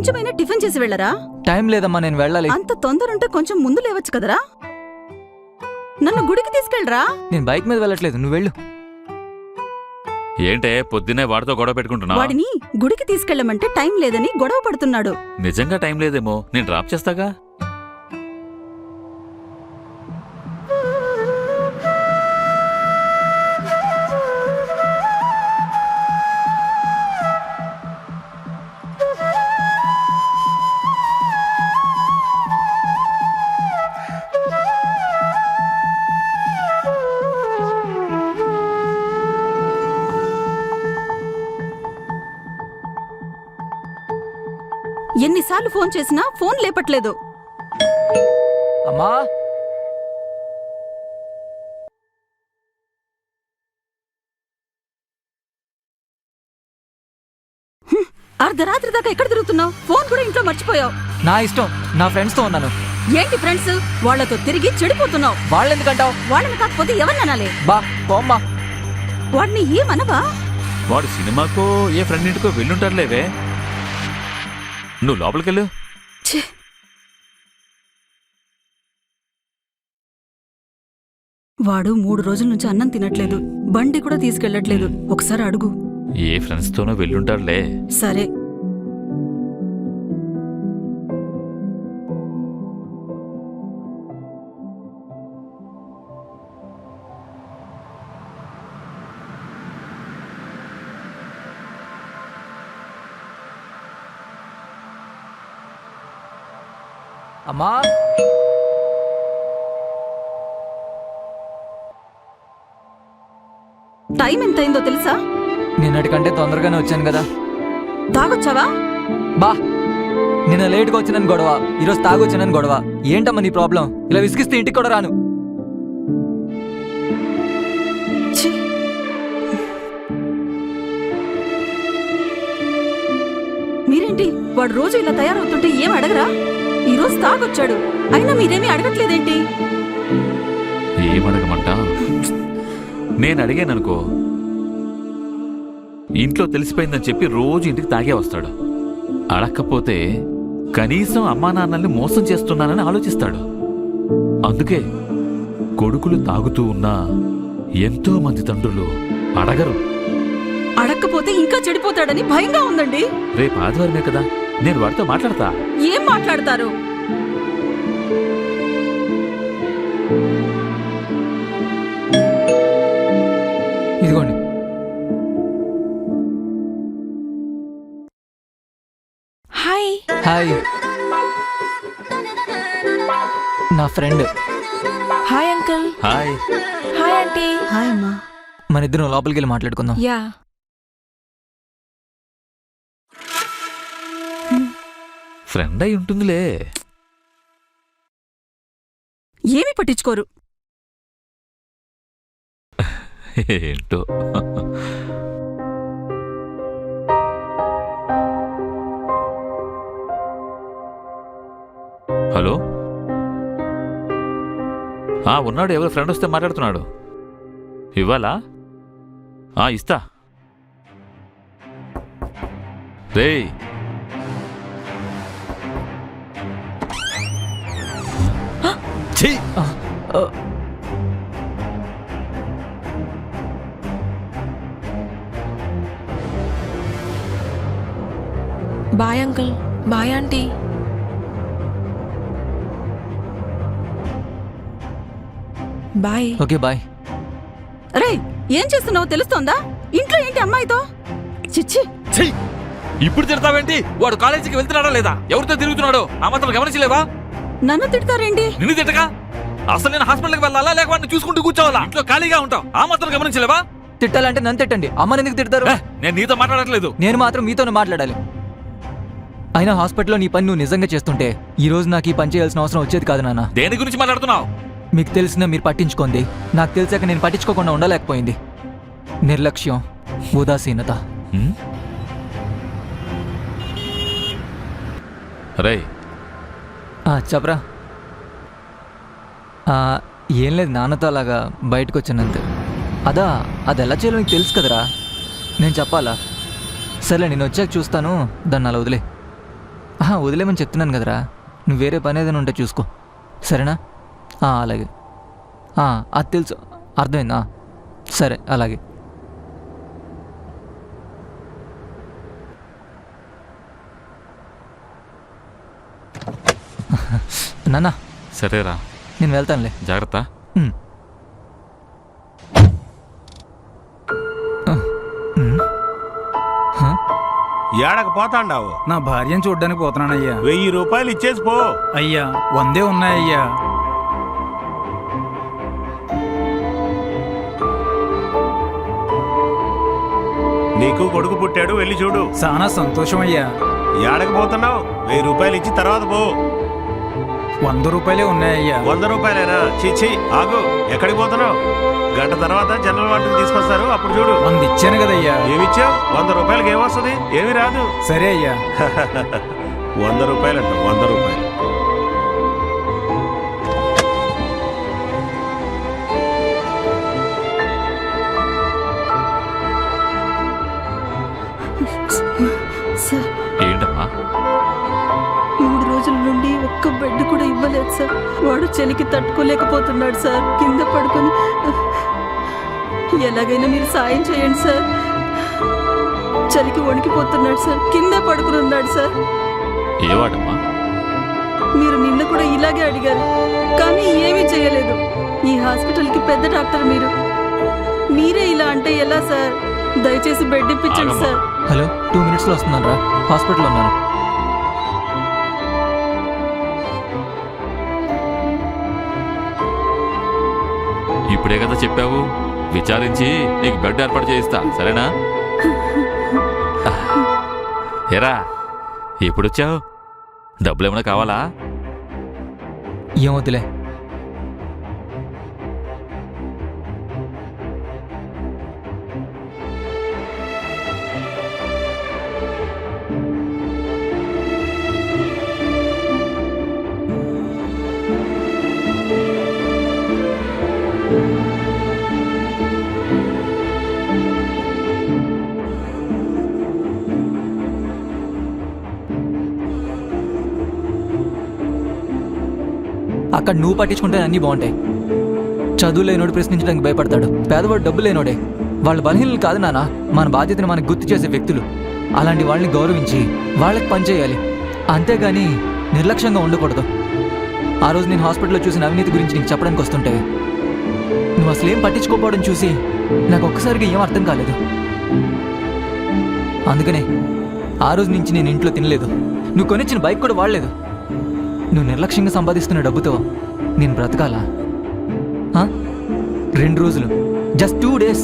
కొంచెమైనా టిఫిన్ చేసి వెళ్ళరా? టైం లేదమ్మా, నేను వెళ్ళాలి. అంత తొందరుంటే కొంచెం ముందు లేవచ్చు కదరా. నన్ను గుడికి తీసుకెళ్ళరా. నేను బైక్ మీద వెళ్ళట్లేదు, నువ్వు వెళ్ళు. ఏంటే పొద్దున్నే వాడితో గొడవ పెట్టుకుంటున్నా? వాడిని గుడికి తీసుకెళ్ళమంటే టైం లేదని గొడవ పడుతున్నాడు. నిజంగా టైం లేదేమో, నేను డ్రాప్ చేస్తాగా. ఎన్నిసార్లు ఫోన్ చేసినా ఫోన్ లేపట్లేదు. అమ్మా, అర్ధరాత్రి దాకా ఎక్కడ తిరుగుతున్నావు? ఫోన్ కూడా ఇంట్లో మర్చిపోయావు. నా ఇష్టం, నా ఫ్రెండ్స్ తో ఉన్నాను. ఏంటి ఫ్రెండ్స్? వాళ్లతో తిరిగి చెడిపోతున్నావు. వాళ్ళెందుకంటావు? వాళ్ళని కాకపోతే ఎవరిననాలే? బా పోమ్మా. వాడిని ఏమనవా? వాడు సినిమాకో ఏ ఫ్రెండ్ ఇంటికో వెళ్ళుంటారులేవే. నువ్వు లోపలికెళ్ళు. వాడు 3 రోజుల నుంచి అన్నం తినట్లేదు, బండి కూడా తీసుకెళ్లట్లేదు. ఒకసారి అడుగు. ఏ ఫ్రెండ్స్ తోనో వెళ్ళుంటారులే. సరే. అమ్మా, టైం ఎంతైందో తెలుసా? నిన్నటికంటే తొందరగానే వచ్చాను కదా. తాగొచ్చావా? బా, నిన్న లేట్గా వచ్చినని గొడవ, ఈరోజు తాగొచ్చానని గొడవ. ఏంటమ్మా నీ ప్రాబ్లం? ఇలా విసిగిస్తే ఇంటికి కూడా రాను. మీరేంటి, వాడు రోజు ఇలా తయారవుతుంటే ఏం అడగరా? ఈరోజు తాగొచ్చాడు, అయినా మీరేమీ అడగట్లేదేంటి? ఏమడగమంటా? నేను అడిగాననుకో, ఇంట్లో తెలిసిపోయిందని చెప్పి రోజు ఇంటికి తాగే వస్తాడు. అడక్కపోతే కనీసం అమ్మా నాన్నల్ని మోసం చేస్తున్నానని ఆలోచిస్తాడు. అందుకే కొడుకులు తాగుతూ ఉన్నా ఎంతో మంది తండ్రులు అడగరు. అడక్కపోతే ఇంకా చెడిపోతాడని భయంగా ఉందండి. రేపు ఆదివారమే కదా, నేను వాడితో మాట్లాడతా. ఏం మాట్లాడతారు? ఇదిగోండి. హాయ్. హాయ్, నా friend. Hi uncle. Hi. Hi aunty. Hi అమ్మా. మన ఇద్దరం లోపలికి వెళ్ళి మాట్లాడుకుందాం. యా. ఫ్రెండ్ అయి ఉంటుందిలే. ఏమీ పట్టించుకోరు. ఏంటో. హలో. ఉన్నాడు, ఎవరు ఫ్రెండ్ వస్తే మాట్లాడుతున్నాడు. ఇవ్వాలా? ఇస్తా. రేయ్, bye uncle. Bye aunty. Bye. Okay bye. రే, ఏం చేస్తున్నావో తెలుస్తోందా? ఇంట్లో ఏంటి అమ్మాయితో? చిచ్చి. ఇప్పుడు తిడతావేంటి? వాడు కాలేజీకి వెళ్తున్నాడా లేదా, ఎవరితో తిరుగుతున్నాడో ఆ మాత్రం గమనించలేవా? నన్ను తిడతారేంటి? నిన్ను తిట్టగా అసలు నేను హాస్పిటల్కి వెళ్ళాలా లేక వాడిని చూసుకుంటూ కూర్చోవాలా? ఇంట్లో ఖాళీగా ఉంటావు, ఆ మాత్రం గమనించలేవా? తిట్టాలంటే నన్ను తిట్టండి, అమ్మని ఎందుకు తిడతారు? నేను నీతో మాట్లాడట్లేదు. నేను మాత్రం మీతోనే మాట్లాడాలి. అయినా హాస్పిటల్లో నీ పని నువ్వు నిజంగా చేస్తుంటే ఈ రోజు నాకు ఈ పని చేయాల్సిన అవసరం వచ్చేది కాదు నాన్న. దేని గురించి మాట్లాడుతున్నావు? మీకు తెలిసినా మీరు పట్టించుకోండి, నాకు తెలిసాక నేను పట్టించుకోకుండా ఉండలేకపోయింది. నిర్లక్ష్యం, ఉదాసీనత. రేయ్, చెప్పరా. ఏం లేదు, నాన్నతో అలాగా బయటకు వచ్చానంతే. అది ఎలా చేయాలో నీకు తెలుసు కదరా, నేను చెప్పాలా? సరే నేను వచ్చాక చూస్తాను, దాన్ని అలా వదిలే. వదిలేమని చెప్తున్నాను కదరా, నువ్వు వేరే పని ఏదైనా ఉంటే చూసుకో, సరేనా? అలాగే. అది తెలుసు, అర్థమైందా? సరే, అలాగే. నాన్న సరేరా, నేను వెళ్తానులే. జాగ్రత్త. ఉమ్. ఏడకు పోతాండావు? నా భార్యను చూడ్డానికి పోతున్నానయ్యా. 1000 రూపాయలు ఇచ్చేసి పో. అయ్యా 100 ఉన్నాయ్యా. నీకు కొడుకు పుట్టాడు, వెళ్ళి చూడు. చాలా సంతోషం అయ్యా. ఏడకు పోతున్నావు? 1000 రూపాయలు ఇచ్చి తర్వాత పో. 100 రూపాయలే ఉన్నాయ్యా. 100 రూపాయలేనా? చీచి, ఆగు. ఎక్కడికి పోతున్నావు? గంట తర్వాత జనరల్ వాటికి తీసుకొస్తారు, అప్పుడు చూడు. 100 ఇచ్చాను కదయ్యా. ఏమిచ్చావు? 100 రూపాయలకి ఏమొస్తుంది? ఏమి రాదు. సరే అయ్యా. 100 రూపాయలంట, 100 రూపాయలు. సార్, ఏంటమ్మా? 3 రోజుల నుండి ఒక్క బెడ్ కూడా ఇవ్వలేదు సార్. వాడు చలికి తట్టుకోలేకపోతున్నాడు సార్. కింద పడుకొని ఎలాగైనా మీరు సాయం చేయండి సార్. చలికి వణికిపోతున్నాడు సార్. కిందే పడుకుని ఉన్నాడు సార్. ఏ వాడమ్మా? మీరు నిన్న కూడా ఇలాగే అడిగారు, కానీ ఏమీ చేయలేదు. ఈ హాస్పిటల్కి పెద్ద డాక్టర్ మీరు. మీరే ఇలా అంటే ఎలా సార్? దయచేసి బెడ్ ఇప్పించండి ఆగమ్మా. సార్. హలో, 2 మినిట్స్లో వస్తున్నాను రా, హాస్పిటల్లో ఉన్నాను. ఇప్పుడే కదా చెప్పావు, విచారించి నీకు బెడ్ ఏర్పాటు చేయిస్తా, సరేనా? ఏరా, ఎప్పుడొచ్చావు? డబ్బులు ఏమైనా కావాలా? ఏమవుతులే. అక్కడ నువ్వు పట్టించుకుంటే అన్నీ బాగుంటాయి. చదువు లేనోడు ప్రశ్నించడానికి భయపడతాడు. పేదవాడు డబ్బు లేనోడే. వాళ్ళు బలహీనలు కాదు నాన్న, మన బాధ్యతను మనకు గుర్తు చేసే వ్యక్తులు. అలాంటి వాళ్ళని గౌరవించి వాళ్ళకి పనిచేయాలి, అంతేగాని నిర్లక్ష్యంగా ఉండకూడదు. ఆ రోజు నేను హాస్పిటల్లో చూసిన అవినీతి గురించి నీకు చెప్పడానికి వస్తుంటే నువ్వు అసలు ఏం పట్టించుకోకపోవడం చూసి నాకు ఒక్కసారిగా ఏం అర్థం కాలేదు. అందుకనే ఆ రోజు నుంచి నేను ఇంట్లో తినలేదు. నువ్వు కొనిచ్చిన బైక్ కూడా వాడలేదు. నువ్వు నిర్లక్ష్యంగా సంపాదిస్తున్న డబ్బుతో నేను బ్రతకాలా? 2 రోజులు, జస్ట్ 2 డేస్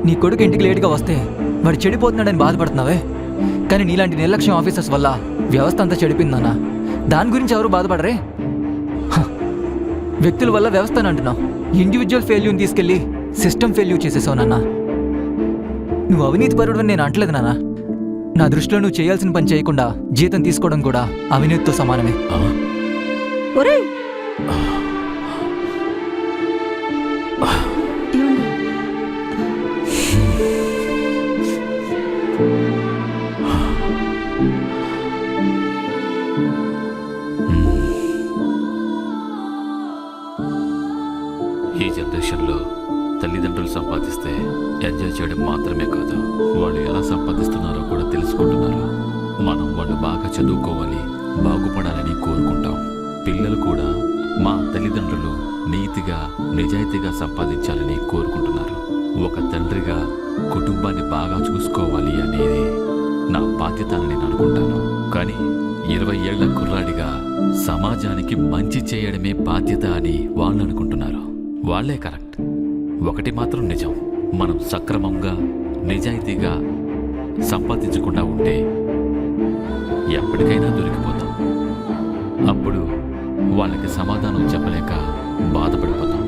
నీ కొడుకు ఇంటికి లేటుగా వస్తే వాడు చెడిపోతున్నాడని బాధపడుతున్నావే. కానీ నీలాంటి నిర్లక్ష్యం ఆఫీసర్స్ వల్ల వ్యవస్థ అంతా చెడిపోయిందన్నా. దాని గురించి ఎవరు బాధపడరే? వ్యక్తుల వల్ల వ్యవస్థ అని అంటున్నావు. ఇండివిజువల్ ఫెయిల్యూర్ని తీసుకెళ్ళి సిస్టమ్ ఫెయిల్యూర్ చేసేసావు నాన్న. నువ్వు అవినీతి పరుడు అని నేను అంటలేదు నాన్న. నా దృష్టిలో నువ్వు చేయాల్సిన పని చేయకుండా జీతం తీసుకోవడం కూడా అవినీతితో సమానమే. ఒరేయ్, ఏమండి? ఈ జనరేషన్లో తల్లిదండ్రులు సంపాదిస్తే ఎంజాయ్ చేయడం మాత్రమే కాదు, వాళ్ళు ఎలా సంపాదిస్తున్నారో కూడా తెలుసుకుంటున్నారు. మనం వాళ్ళు బాగా చదువుకోవాలి, బాగుపడాలని కోరుకుంటాం. పిల్లలు కూడా మా తల్లిదండ్రులు నీతిగా నిజాయితీగా సంపాదించాలని కోరుకుంటున్నారు. ఒక తండ్రిగా కుటుంబాన్ని బాగా చూసుకోవాలి అనేది నా బాధ్యత అని నేను అనుకుంటాను. కానీ 20 ఏళ్ల కుర్రాడిగా సమాజానికి మంచి చేయడమే బాధ్యత అని వాళ్ళు అనుకుంటున్నారు. వాళ్లే కరెక్ట్. ఒకటి మాత్రం నిజం, మనం సక్రమంగా నిజాయితీగా సంపాదించకుండా ఉంటే ఎప్పటికైనా దొరికిపోతాం. అప్పుడు వాళ్ళకి సమాధానం చెప్పలేక బాధపడిపోతాం.